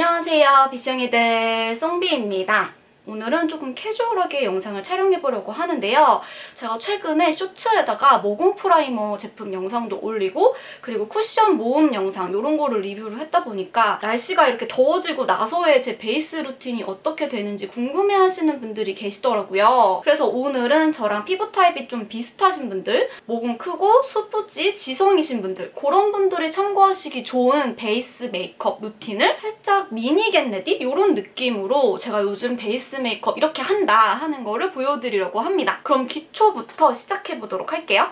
안녕하세요, 비숑이들 송비입니다. 오늘은 조금 캐주얼하게 영상을 촬영해보려고 하는데요. 제가 최근에 쇼츠에다가 모공 프라이머 제품 영상도 올리고 그리고 쿠션 모음 영상 이런 거를 리뷰를 했다 보니까 날씨가 이렇게 더워지고 나서의 제 베이스 루틴이 어떻게 되는지 궁금해하시는 분들이 계시더라고요. 그래서 오늘은 저랑 피부 타입이 좀 비슷하신 분들, 모공 크고 수부지, 지성이신 분들 그런 분들이 참고하시기 좋은 베이스 메이크업 루틴을 살짝 미니 겟레디 이런 느낌으로 제가 요즘 베이스 메이크업 이렇게 한다 하는 거를 보여드리려고 합니다. 그럼 기초부터 시작해보도록 할게요.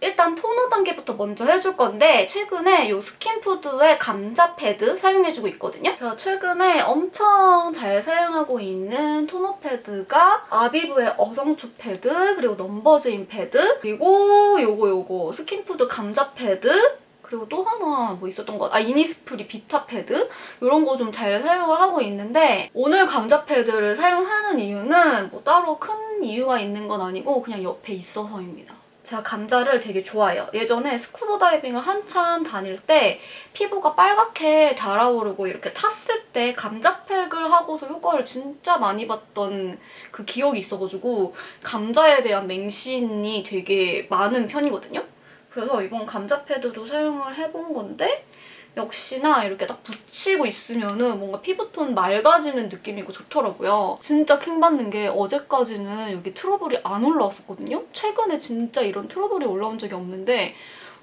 일단 토너 단계부터 먼저 해줄 건데 최근에 이 스킨푸드의 감자 패드 사용해주고 있거든요. 제가 최근에 엄청 잘 사용하고 있는 토너 패드가 아비브의 어성초 패드, 그리고 넘버즈인 패드, 그리고 요거 스킨푸드 감자 패드, 그리고 또 하나 뭐 있었던 것, 이니스프리 비타 패드 이런 거 좀 잘 사용을 하고 있는데 오늘 감자 패드를 사용하는 이유는 뭐 따로 큰 이유가 있는 건 아니고 그냥 옆에 있어서입니다. 제가 감자를 되게 좋아해요. 예전에 스쿠버 다이빙을 한참 다닐 때 피부가 빨갛게 달아오르고 이렇게 탔을 때 감자팩을 하고서 효과를 진짜 많이 봤던 그 기억이 있어가지고 감자에 대한 맹신이 되게 많은 편이거든요. 그래서 이번 감자 패드도 사용을 해본 건데 역시나 이렇게 딱 붙이고 있으면은 뭔가 피부톤 맑아지는 느낌이고 좋더라고요. 진짜 킹받는 게 어제까지는 여기 트러블이 안 올라왔었거든요? 최근에 진짜 이런 트러블이 올라온 적이 없는데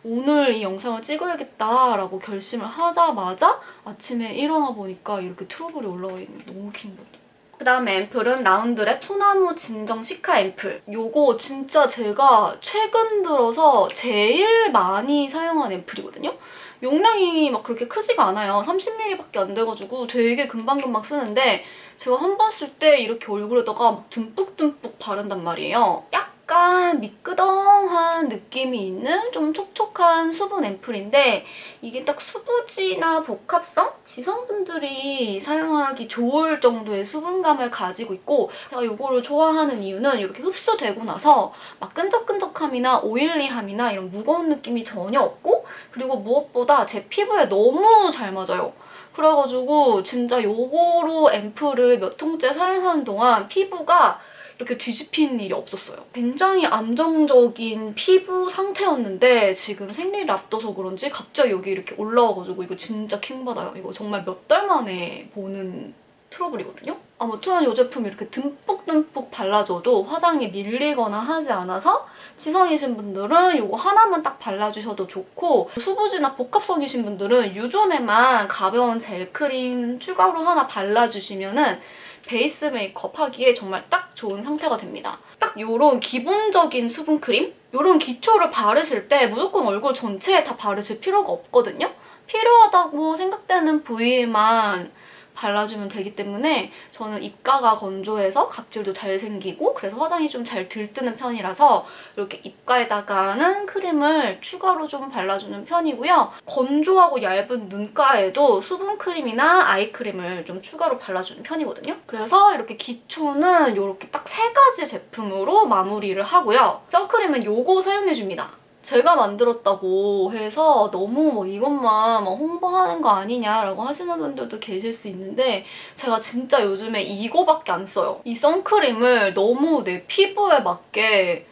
오늘 이 영상을 찍어야겠다라고 결심을 하자마자 아침에 일어나 보니까 이렇게 트러블이 올라와 있는 게 너무 킹받아. 그 다음에 앰플은 라운드랩 소나무 진정 시카 앰플. 요거 진짜 제가 최근 들어서 제일 많이 사용한 앰플이거든요? 용량이 막 그렇게 크지가 않아요. 30ml밖에 안 돼가지고 되게 금방금방 쓰는데 제가 한 번 쓸 때 이렇게 얼굴에다가 막 듬뿍듬뿍 바른단 말이에요. 약간 미끄덩한 느낌이 있는 좀 촉촉한 수분 앰플인데 이게 딱 수부지나 복합성? 지성분들이 사용하기 좋을 정도의 수분감을 가지고 있고 제가 이거를 좋아하는 이유는 이렇게 흡수되고 나서 막 끈적끈적함이나 오일리함이나 이런 무거운 느낌이 전혀 없고 그리고 무엇보다 제 피부에 너무 잘 맞아요. 그래가지고 진짜 요거로 앰플을 몇 통째 사용하는 동안 피부가 이렇게 뒤집히는 일이 없었어요. 굉장히 안정적인 피부 상태였는데 지금 생리를 앞둬서 그런지 갑자기 여기 이렇게 올라와가지고 이거 진짜 킹받아요. 이거 정말 몇 달 만에 보는 트러블이거든요? 아무튼 이 제품 이렇게 듬뿍듬뿍 발라줘도 화장이 밀리거나 하지 않아서 지성이신 분들은 이거 하나만 딱 발라주셔도 좋고 수부지나 복합성이신 분들은 유존에만 가벼운 젤크림 추가로 하나 발라주시면은 베이스 메이크업 하기에 정말 딱 좋은 상태가 됩니다. 딱 요런 기본적인 수분크림? 요런 기초를 바르실 때 무조건 얼굴 전체에 다 바르실 필요가 없거든요? 필요하다고 생각되는 부위에만 발라주면 되기 때문에 저는 입가가 건조해서 각질도 잘 생기고 그래서 화장이 좀 잘 들뜨는 편이라서 이렇게 입가에다가는 크림을 추가로 좀 발라주는 편이고요. 건조하고 얇은 눈가에도 수분크림이나 아이크림을 좀 추가로 발라주는 편이거든요. 그래서 이렇게 기초는 이렇게 딱 3가지 제품으로 마무리를 하고요. 선크림은 요거 사용해줍니다. 제가 만들었다고 해서 너무 뭐 이것만 뭐 홍보하는 거 아니냐라고 하시는 분들도 계실 수 있는데 제가 진짜 요즘에 이거밖에 안 써요. 이 선크림을 너무 내 피부에 맞게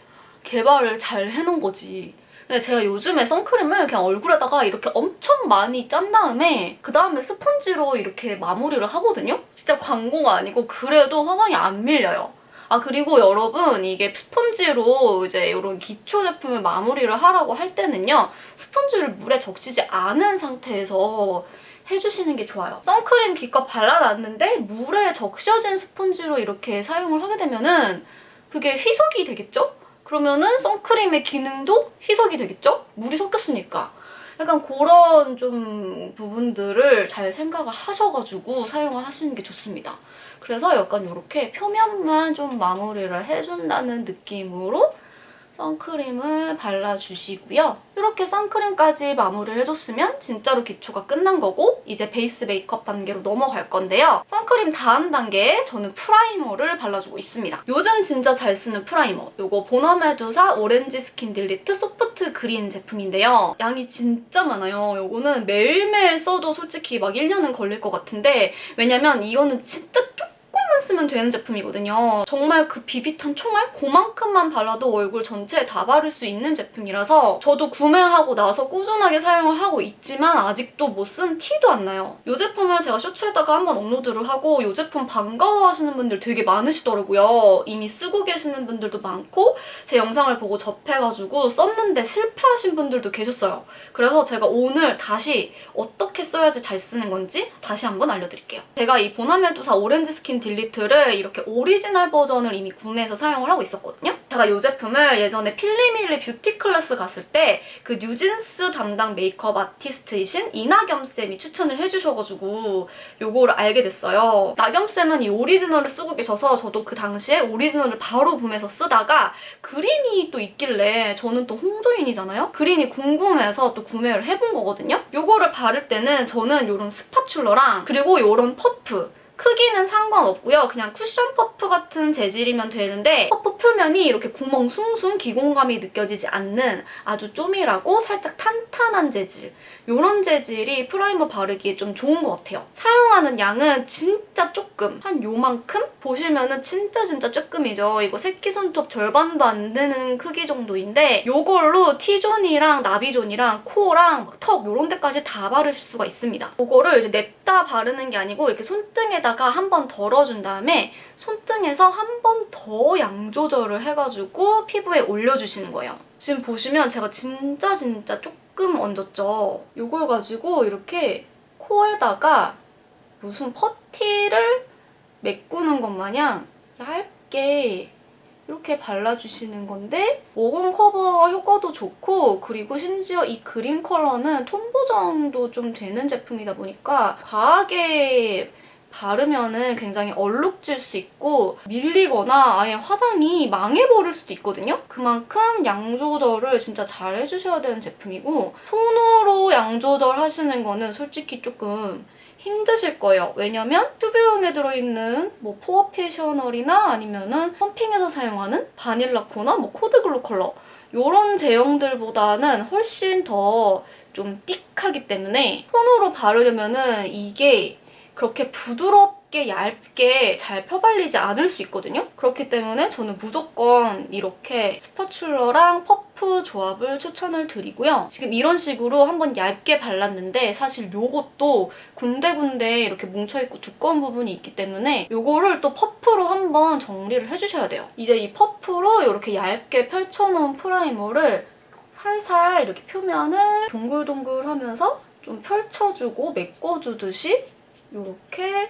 개발을 잘 해놓은 거지. 근데 제가 요즘에 선크림을 그냥 얼굴에다가 이렇게 엄청 많이 짠 다음에 그 다음에 스펀지로 이렇게 마무리를 하거든요? 진짜 광고가 아니고 그래도 화장이 안 밀려요. 그리고 여러분 이게 스펀지로 이제 이런 기초 제품을 마무리를 하라고 할 때는요. 스펀지를 물에 적시지 않은 상태에서 해주시는 게 좋아요. 선크림 기껏 발라놨는데 물에 적셔진 스펀지로 이렇게 사용을 하게 되면은 그게 희석이 되겠죠? 그러면은 선크림의 기능도 희석이 되겠죠? 물이 섞였으니까. 약간 그런 좀 부분들을 잘 생각을 하셔가지고 사용을 하시는 게 좋습니다. 그래서 약간 이렇게 표면만 좀 마무리를 해준다는 느낌으로 선크림을 발라주시고요. 이렇게 선크림까지 마무리를 해줬으면 진짜로 기초가 끝난 거고 이제 베이스 메이크업 단계로 넘어갈 건데요. 선크림 다음 단계에 저는 프라이머를 발라주고 있습니다. 요즘 진짜 잘 쓰는 프라이머. 요거 보너메두사 오렌지 스킨 딜리트 소프트 그린 제품인데요. 양이 진짜 많아요. 요거는 매일매일 써도 솔직히 막 1년은 걸릴 것 같은데 왜냐면 이거는 진짜 조금만 쓰면 되는 제품이거든요. 정말 그 비비탄 총알? 그만큼만 발라도 얼굴 전체에 다 바를 수 있는 제품이라서 저도 구매하고 나서 꾸준하게 사용을 하고 있지만 아직도 못 쓴 티도 안 나요. 이 제품을 제가 쇼츠에다가 한번 업로드를 하고 이 제품 반가워하시는 분들 되게 많으시더라고요. 이미 쓰고 계시는 분들도 많고 제 영상을 보고 접해가지고 썼는데 실패하신 분들도 계셨어요. 그래서 제가 오늘 다시 어떻게 써야지 잘 쓰는 건지 다시 한번 알려드릴게요. 제가 이 보나메두사 오렌지 스킨 딜리트를 이렇게 오리지널 버전을 이미 구매해서 사용을 하고 있었거든요. 제가 이 제품을 예전에 필리밀리 뷰티 클래스 갔을 때 그 뉴진스 담당 메이크업 아티스트이신 이나겸쌤이 추천을 해주셔가지고 요거를 알게 됐어요. 나겸쌤은 이 오리지널을 쓰고 계셔서 저도 그 당시에 오리지널을 바로 구매해서 쓰다가 그린이 또 있길래 저는 또 홍조인이잖아요? 그린이 궁금해서 또 구매를 해본 거거든요. 요거를 바를 때는 저는 요런 스파츌러랑 그리고 요런 퍼프 크기는 상관없고요. 그냥 쿠션 퍼프 같은 재질이면 되는데 퍼프 표면이 이렇게 구멍 숭숭 기공감이 느껴지지 않는 아주 쪼밀하고 살짝 탄탄한 재질. 이런 재질이 프라이머 바르기에 좀 좋은 것 같아요. 사용하는 양은 진짜 조금, 한 요만큼? 보시면은 진짜 조금이죠. 이거 새끼손톱 절반도 안 되는 크기 정도인데 이걸로 T존이랑 나비존이랑 코랑 턱 이런 데까지 다 바르실 수가 있습니다. 이거를 이제 냅다 바르는 게 아니고 이렇게 손등에다가 한 번 덜어준 다음에 손등에서 한 번 더 양 조절을 해가지고 피부에 올려주시는 거예요. 지금 보시면 제가 진짜 조금 얹었죠. 이걸 가지고 이렇게 코에다가 무슨 퍼티를 메꾸는 것 마냥 얇게 이렇게 발라주시는 건데 모공 커버 효과도 좋고 그리고 심지어 이 그린 컬러는 톤 보정도 좀 되는 제품이다 보니까 과하게 바르면은 굉장히 얼룩질 수 있고 밀리거나 아예 화장이 망해버릴 수도 있거든요? 그만큼 양 조절을 진짜 잘 해주셔야 되는 제품이고 손으로 양 조절하시는 거는 솔직히 조금 힘드실 거예요. 왜냐면 튜브용에 들어있는 뭐 포어 페이셔널이나 아니면은 펌핑해서 사용하는 바닐라코나 뭐 코드글로 컬러 이런 제형들보다는 훨씬 더 좀 띡하기 때문에 손으로 바르려면은 이게 그렇게 부드럽게 얇게 잘 펴발리지 않을 수 있거든요. 그렇기 때문에 저는 무조건 이렇게 스파츌러랑 퍼프 조합을 추천을 드리고요. 지금 이런 식으로 한번 얇게 발랐는데 사실 요것도 군데군데 이렇게 뭉쳐있고 두꺼운 부분이 있기 때문에 요거를 또 퍼프로 한번 정리를 해주셔야 돼요. 이제 이 퍼프로 이렇게 얇게 펼쳐놓은 프라이머를 살살 이렇게 표면을 동글동글하면서 좀 펼쳐주고 메꿔주듯이 이렇게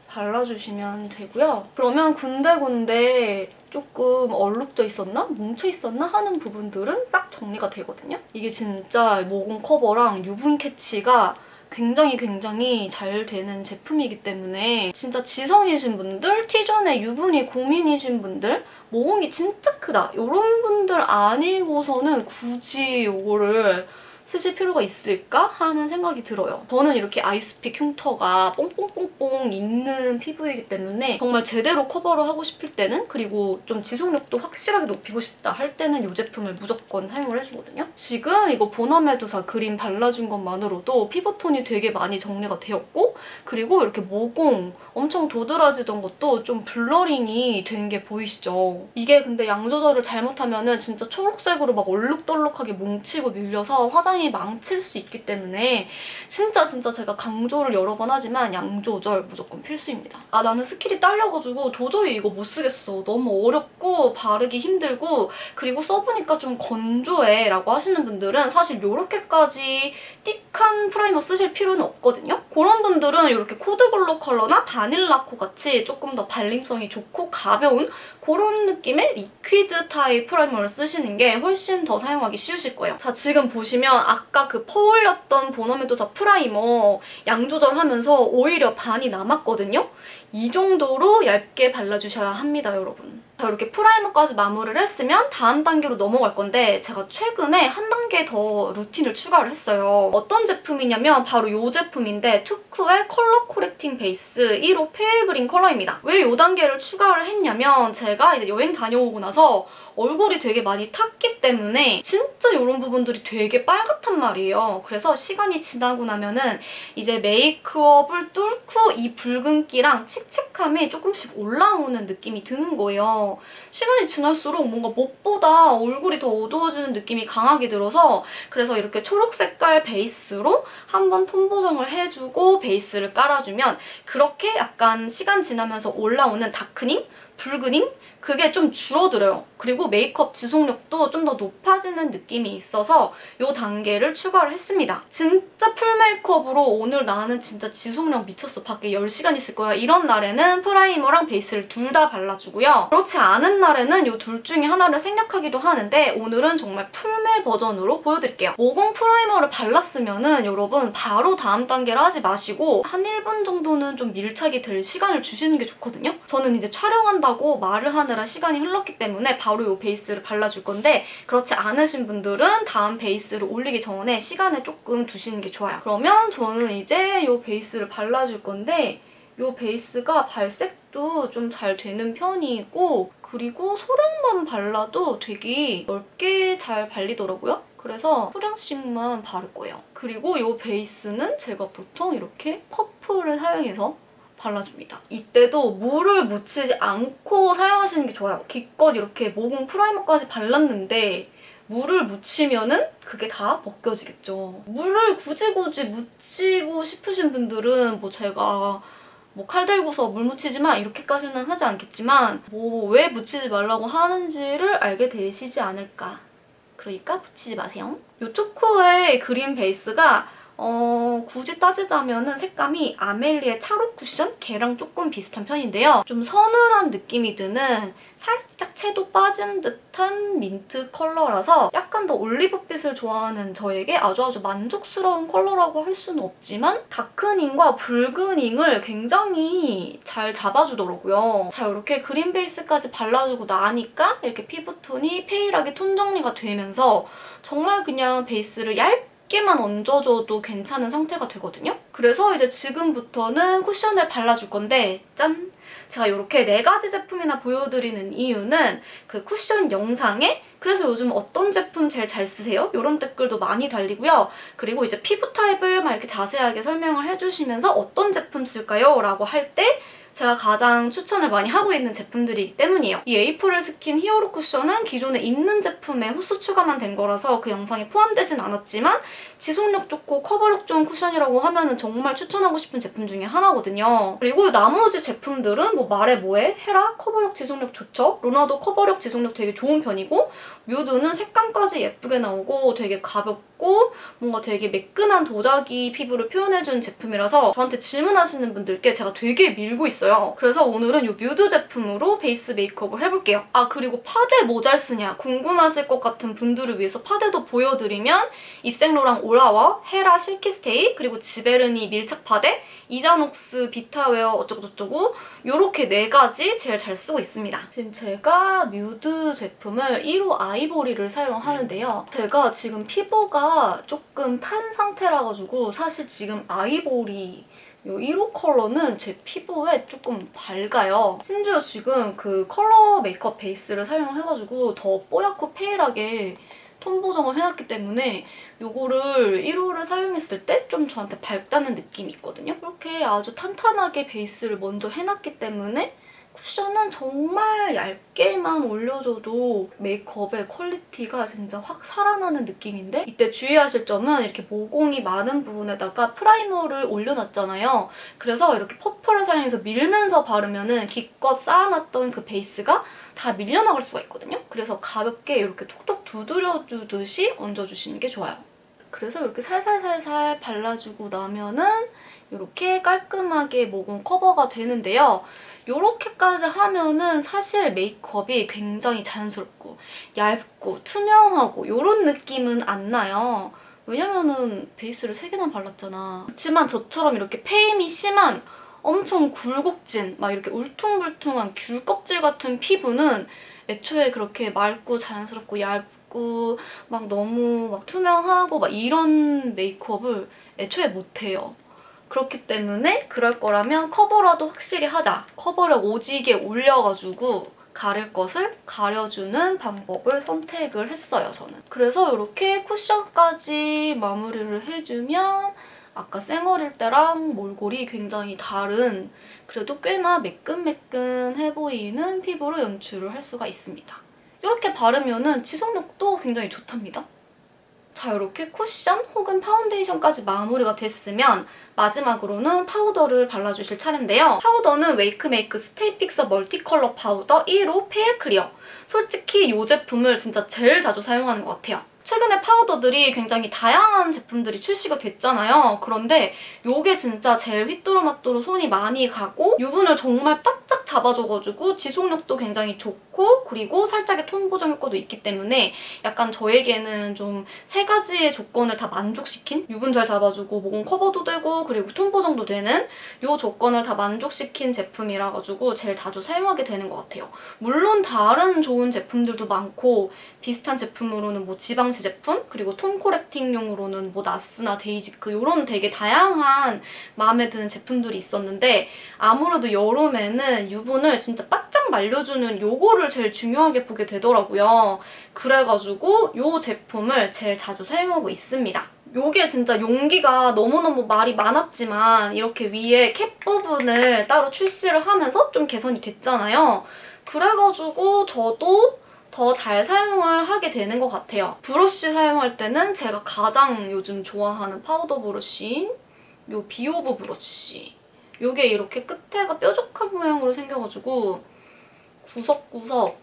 발라주시면 되고요. 그러면 군데군데 조금 얼룩져 있었나? 뭉쳐 있었나? 하는 부분들은 싹 정리가 되거든요. 이게 진짜 모공 커버랑 유분 캐치가 굉장히 잘 되는 제품이기 때문에 진짜 지성이신 분들, T존에 유분이 고민이신 분들, 모공이 진짜 크다 이런 분들 아니고서는 굳이 이거를 쓰실 필요가 있을까 하는 생각이 들어요. 저는 이렇게 아이스픽 흉터가 뽕뽕뽕뽕 있는 피부이기 때문에 정말 제대로 커버를 하고 싶을 때는 그리고 좀 지속력도 확실하게 높이고 싶다 할 때는 이 제품을 무조건 사용을 해주거든요. 지금 이거 보나메두사 그린 발라준 것만으로도 피부톤이 되게 많이 정리가 되었고 그리고 이렇게 모공 엄청 도드라지던 것도 좀 블러링이 된 게 보이시죠? 이게 근데 양 조절을 잘못하면은 진짜 초록색으로 막 얼룩덜룩하게 뭉치고 밀려서 화장이 망칠 수 있기 때문에 진짜 제가 강조를 여러 번 하지만 양 조절 무조건 필수입니다. 아 나는 스킬이 딸려가지고 도저히 이거 못 쓰겠어. 너무 어렵고 바르기 힘들고 그리고 써보니까 좀 건조해 라고 하시는 분들은 사실 이렇게까지 띡한 프라이머 쓰실 필요는 없거든요. 그런 분들은 이렇게 코드글로 컬러나 바닐라코 같이 조금 더 발림성이 좋고 가벼운 그런 느낌의 리퀴드 타입 프라이머를 쓰시는 게 훨씬 더 사용하기 쉬우실 거예요. 자, 지금 보시면 아까 그 퍼올렸던 보너메두사 프라이머 양 조절하면서 오히려 반이 남았거든요. 이 정도로 얇게 발라주셔야 합니다, 여러분. 자, 이렇게 프라이머까지 마무리를 했으면 다음 단계로 넘어갈 건데 제가 최근에 한 단계 더 루틴을 추가를 했어요. 어떤 제품이냐면 바로 이 제품인데 투쿠의 컬러 코렉팅 베이스 1호 페일 그린 컬러입니다. 왜 이 단계를 추가를 했냐면 제가 이제 여행 다녀오고 나서 얼굴이 되게 많이 탔기 때문에 진짜 이런 부분들이 되게 빨갛단 말이에요. 그래서 시간이 지나고 나면은 이제 메이크업을 뚫고 이 붉은기랑 칙칙함이 조금씩 올라오는 느낌이 드는 거예요. 시간이 지날수록 뭔가 무엇보다 얼굴이 더 어두워지는 느낌이 강하게 들어서 그래서 이렇게 초록 색깔 베이스로 한번 톤 보정을 해주고 베이스를 깔아주면 그렇게 약간 시간 지나면서 올라오는 다크닝? 붉으닝? 그게 좀 줄어들어요. 그리고 메이크업 지속력도 좀 더 높아지는 느낌이 있어서 이 단계를 추가를 했습니다. 진짜 풀 메이크업으로 오늘 나는 진짜 지속력 미쳤어. 밖에 10시간 있을 거야. 이런 날에는 프라이머랑 베이스를 둘 다 발라주고요. 그렇지 않은 날에는 이 둘 중에 하나를 생략하기도 하는데 오늘은 정말 풀메 버전으로 보여드릴게요. 모공 프라이머를 발랐으면은 여러분 바로 다음 단계를 하지 마시고 한 1분 정도는 좀 밀착이 될 시간을 주시는 게 좋거든요. 저는 이제 촬영한다고 말을 하느라 시간이 흘렀기 때문에 바로 이 베이스를 발라줄 건데 그렇지 않으신 분들은 다음 베이스를 올리기 전에 시간을 조금 두시는 게 좋아요. 그러면 저는 이제 이 베이스를 발라줄 건데 이 베이스가 발색도 좀 잘 되는 편이고 그리고 소량만 발라도 되게 넓게 잘 발리더라고요. 그래서 소량씩만 바를 거예요. 그리고 이 베이스는 제가 보통 이렇게 퍼플을 사용해서 발라줍니다. 이때도 물을 묻히지 않고 사용하시는 게 좋아요. 기껏 이렇게 모공 프라이머까지 발랐는데 물을 묻히면은 그게 다 벗겨지겠죠. 물을 굳이 묻히고 싶으신 분들은 뭐 제가 칼 들고서 물 묻히지 마 이렇게까지는 하지 않겠지만 왜 묻히지 말라고 하는지를 알게 되시지 않을까. 그러니까 묻히지 마세요. 이 투쿠의 그린 베이스가 굳이 따지자면은 색감이 아멜리의 차로 쿠션? 걔랑 조금 비슷한 편인데요. 좀 서늘한 느낌이 드는 살짝 채도 빠진 듯한 민트 컬러라서 약간 더 올리브빛을 좋아하는 저에게 아주 만족스러운 컬러라고 할 수는 없지만 다크닝과 붉은잉을 굉장히 잘 잡아주더라고요. 자, 이렇게 그린 베이스까지 발라주고 나니까 이렇게 피부톤이 페일하게 톤 정리가 되면서 정말 그냥 베이스를 얇게만 얹어줘도 괜찮은 상태가 되거든요. 그래서 이제 지금부터는 쿠션을 발라줄 건데 짠! 제가 이렇게 4가지 제품이나 보여드리는 이유는 그 쿠션 영상에 그래서 요즘 어떤 제품 제일 잘 쓰세요? 이런 댓글도 많이 달리고요. 그리고 이제 피부 타입을 막 이렇게 자세하게 설명을 해주시면서 어떤 제품 쓸까요? 라고 할 때 제가 가장 추천을 많이 하고 있는 제품들이기 때문이에요. 이 에이프릴 스킨 히어로 쿠션은 기존에 있는 제품에 호수 추가만 된 거라서 그 영상에 포함되진 않았지만 지속력 좋고 커버력 좋은 쿠션이라고 하면은 정말 추천하고 싶은 제품 중에 하나거든요. 그리고 나머지 제품들은 뭐 말해 뭐해? 헤라 커버력 지속력 좋죠? 로나도 커버력 지속력 되게 좋은 편이고 뮤드는 색감까지 예쁘게 나오고 되게 가볍고 뭔가 되게 매끈한 도자기 피부를 표현해준 제품이라서 저한테 질문하시는 분들께 제가 되게 밀고 있어요. 그래서 오늘은 이 뮤드 제품으로 베이스 메이크업을 해볼게요. 아, 그리고 파데 뭐 잘 쓰냐 궁금하실 것 같은 분들을 위해서 파데도 보여드리면 입생로랑 오라와, 헤라 실키스테이, 그리고 지베르니 밀착 파데, 이자녹스 비타웨어 어쩌고저쩌고 이렇게 4가지 제일 잘 쓰고 있습니다. 지금 제가 뮤드 제품을 1호 아이보리를 사용하는데요. 제가 지금 피부가 조금 탄 상태라 가지고 사실 지금 아이보리 이 1호 컬러는 제 피부에 조금 밝아요. 심지어 지금 그 컬러 메이크업 베이스를 사용해가지고 더 뽀얗고 페일하게 톤 보정을 해놨기 때문에 이거를 1호를 사용했을 때 좀 저한테 밝다는 느낌이 있거든요. 이렇게 아주 탄탄하게 베이스를 먼저 해놨기 때문에 쿠션은 정말 얇게만 올려줘도 메이크업의 퀄리티가 진짜 확 살아나는 느낌인데 이때 주의하실 점은 이렇게 모공이 많은 부분에다가 프라이머를 올려놨잖아요. 그래서 이렇게 퍼프를 사용해서 밀면서 바르면은 기껏 쌓아놨던 그 베이스가 다 밀려나갈 수가 있거든요. 그래서 가볍게 이렇게 톡톡 두드려주듯이 얹어주시는 게 좋아요. 그래서 이렇게 살살살살 발라주고 나면은 이렇게 깔끔하게 모공 커버가 되는데요. 이렇게까지 하면은 사실 메이크업이 굉장히 자연스럽고 얇고 투명하고 이런 느낌은 안 나요. 왜냐면은 베이스를 3개나 발랐잖아. 그렇지만 저처럼 이렇게 페임이 심한 엄청 굴곡진 막 이렇게 울퉁불퉁한 귤 껍질 같은 피부는 애초에 그렇게 맑고 자연스럽고 얇고 막 너무 막 투명하고 막 이런 메이크업을 애초에 못해요. 그렇기 때문에 그럴 거라면 커버라도 확실히 하자. 커버를 오지게 올려가지고 가릴 것을 가려주는 방법을 선택을 했어요, 저는. 그래서 이렇게 쿠션까지 마무리를 해주면 아까 쌩얼일 때랑 몰골이 굉장히 다른, 그래도 꽤나 매끈매끈해 보이는 피부로 연출을 할 수가 있습니다. 이렇게 바르면 지속력도 굉장히 좋답니다. 자, 이렇게 쿠션 혹은 파운데이션까지 마무리가 됐으면 마지막으로는 파우더를 발라주실 차례인데요. 파우더는 웨이크메이크 스테이 픽서 멀티컬러 파우더 1호 페일 클리어. 솔직히 이 제품을 진짜 제일 자주 사용하는 것 같아요. 최근에 파우더들이 굉장히 다양한 제품들이 출시가 됐잖아요. 그런데 이게 진짜 제일 휘뚜루마뚜루 손이 많이 가고 유분을 정말 바짝 잡아줘가지고 지속력도 굉장히 좋고 그리고 살짝의 톤 보정 효과도 있기 때문에 약간 저에게는 좀 세 가지의 조건을 다 만족시킨, 유분 잘 잡아주고 모공 커버도 되고 그리고 톤 보정도 되는 이 조건을 다 만족시킨 제품이라 가지고 제일 자주 사용하게 되는 것 같아요. 물론 다른 좋은 제품들도 많고 비슷한 제품으로는 뭐 지방시 제품, 그리고 톤 코렉팅용으로는 뭐 나스나 데이지크 이런 되게 다양한 마음에 드는 제품들이 있었는데 아무래도 여름에는 유분을 진짜 바짝 말려주는 요거를 제일 중요하게 보게 되더라고요. 그래가지고 요 제품을 제일 자주 사용하고 있습니다. 요게 진짜 용기가 너무너무 말이 많았지만 이렇게 위에 캡 부분을 따로 출시를 하면서 좀 개선이 됐잖아요. 그래가지고 저도 더 잘 사용을 하게 되는 것 같아요. 브러쉬 사용할 때는 제가 가장 요즘 좋아하는 파우더 브러쉬인 요 비오브 브러쉬. 요게 이렇게 끝에가 뾰족한 모양으로 생겨가지고 구석구석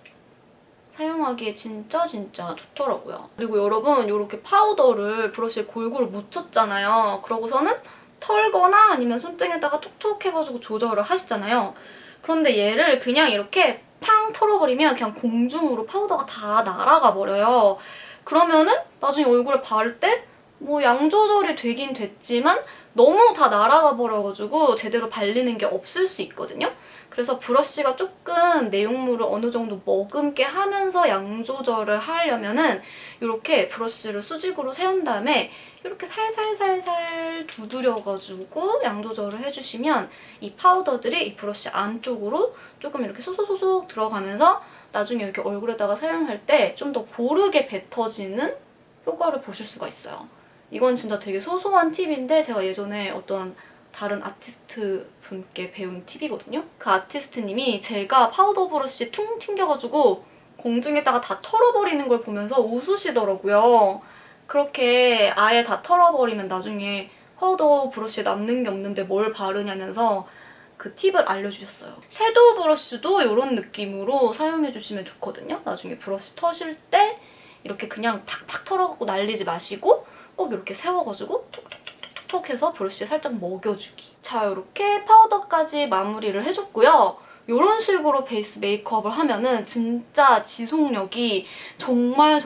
사용하기에 진짜 좋더라고요. 그리고 여러분 이렇게 파우더를 브러쉬에 골고루 묻혔잖아요. 그러고서는 털거나 아니면 손등에다가 톡톡 해가지고 조절을 하시잖아요. 그런데 얘를 그냥 이렇게 팡 털어버리면 그냥 공중으로 파우더가 다 날아가 버려요. 그러면은 나중에 얼굴에 바를 때 뭐 양 조절이 되긴 됐지만 너무 다 날아가 버려가지고 제대로 발리는 게 없을 수 있거든요. 그래서 브러쉬가 조금 내용물을 어느 정도 머금게 하면서 양 조절을 하려면은 이렇게 브러쉬를 수직으로 세운 다음에 이렇게 살살살살 두드려가지고 양 조절을 해주시면 이 파우더들이 이 브러쉬 안쪽으로 조금 이렇게 소소소소 들어가면서 나중에 이렇게 얼굴에다가 사용할 때 좀 더 고르게 뱉어지는 효과를 보실 수가 있어요. 이건 진짜 되게 소소한 팁인데 제가 예전에 어떤 다른 아티스트 분께 배운 팁이거든요. 그 아티스트님이 제가 파우더 브러쉬 퉁 튕겨가지고 공중에다가 다 털어버리는 걸 보면서 웃으시더라고요. 그렇게 아예 다 털어버리면 나중에 파우더 브러쉬에 남는 게 없는데 뭘 바르냐면서 그 팁을 알려주셨어요. 섀도우 브러쉬도 이런 느낌으로 사용해주시면 좋거든요. 나중에 브러쉬 터실 때 이렇게 그냥 팍팍 털어갖고 날리지 마시고 꼭 이렇게 세워가지고 톡톡톡톡 해서 브러쉬에 살짝 먹여주기. 자, 이렇게 파우더까지 마무리를 해줬고요. 이런 식으로 베이스 메이크업을 하면은 진짜 지속력이 정말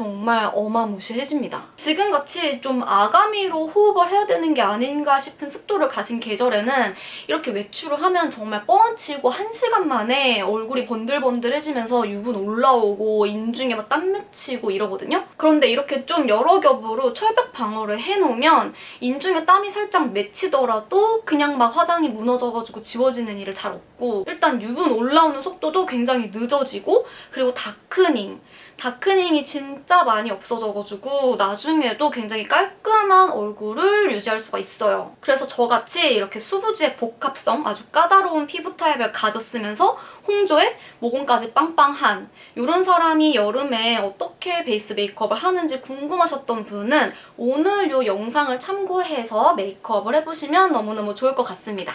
어마무시해집니다. 지금같이 좀 아가미로 호흡을 해야 되는 게 아닌가 싶은 습도를 가진 계절에는 이렇게 외출을 하면 정말 뻥치고 1시간 만에 얼굴이 번들번들해지면서 유분 올라오고 인중에 막 땀 맺히고 이러거든요. 그런데 이렇게 좀 여러 겹으로 철벽 방어를 해놓으면 인중에 땀이 살짝 맺히더라도 그냥 막 화장이 무너져가지고 지워지는 일을 잘 없고 일단 유분 올라오는 속도도 굉장히 늦어지고 그리고 다크닝이 진짜 많이 없어져가지고 나중에도 굉장히 깔끔한 얼굴을 유지할 수가 있어요. 그래서 저같이 이렇게 수부지의 복합성 아주 까다로운 피부 타입을 가졌으면서 홍조에 모공까지 빵빵한 이런 사람이 여름에 어떻게 베이스 메이크업을 하는지 궁금하셨던 분은 오늘 이 영상을 참고해서 메이크업을 해보시면 너무너무 좋을 것 같습니다.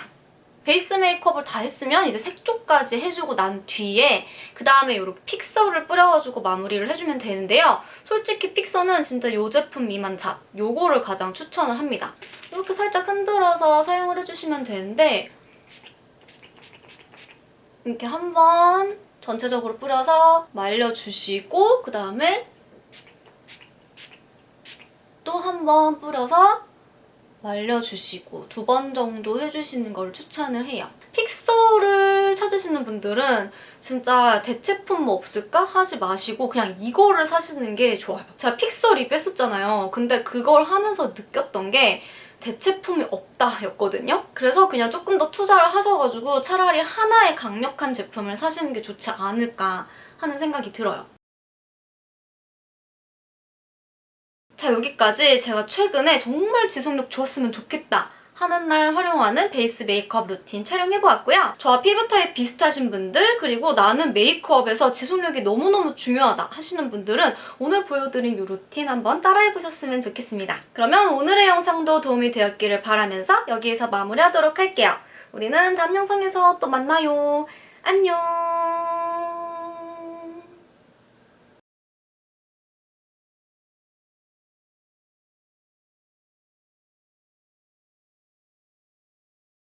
베이스 메이크업을 다 했으면 이제 색조까지 해주고 난 뒤에 그 다음에 이렇게 픽서를 뿌려가지고 마무리를 해주면 되는데요. 솔직히 픽서는 진짜 이 제품 미만잡 요거를 가장 추천을 합니다. 이렇게 살짝 흔들어서 사용을 해주시면 되는데 이렇게 한번 전체적으로 뿌려서 말려주시고 그 다음에 또 한 번 뿌려서 말려주시고 2번 정도 해주시는 걸 추천을 해요. 픽서를 찾으시는 분들은 진짜 대체품 뭐 없을까 하지 마시고 그냥 이거를 사시는 게 좋아요. 제가 픽서 리뷰했었잖아요. 근데 그걸 하면서 느꼈던 게 대체품이 없다 였거든요. 그래서 그냥 조금 더 투자를 하셔가지고 차라리 하나의 강력한 제품을 사시는 게 좋지 않을까 하는 생각이 들어요. 자, 여기까지 제가 최근에 정말 지속력 좋았으면 좋겠다 하는 날 활용하는 베이스 메이크업 루틴 촬영해보았고요. 저와 피부 타입 비슷하신 분들, 그리고 나는 메이크업에서 지속력이 너무너무 중요하다 하시는 분들은 오늘 보여드린 이 루틴 한번 따라해보셨으면 좋겠습니다. 그러면 오늘의 영상도 도움이 되었기를 바라면서 여기에서 마무리하도록 할게요. 우리는 다음 영상에서 또 만나요. 안녕!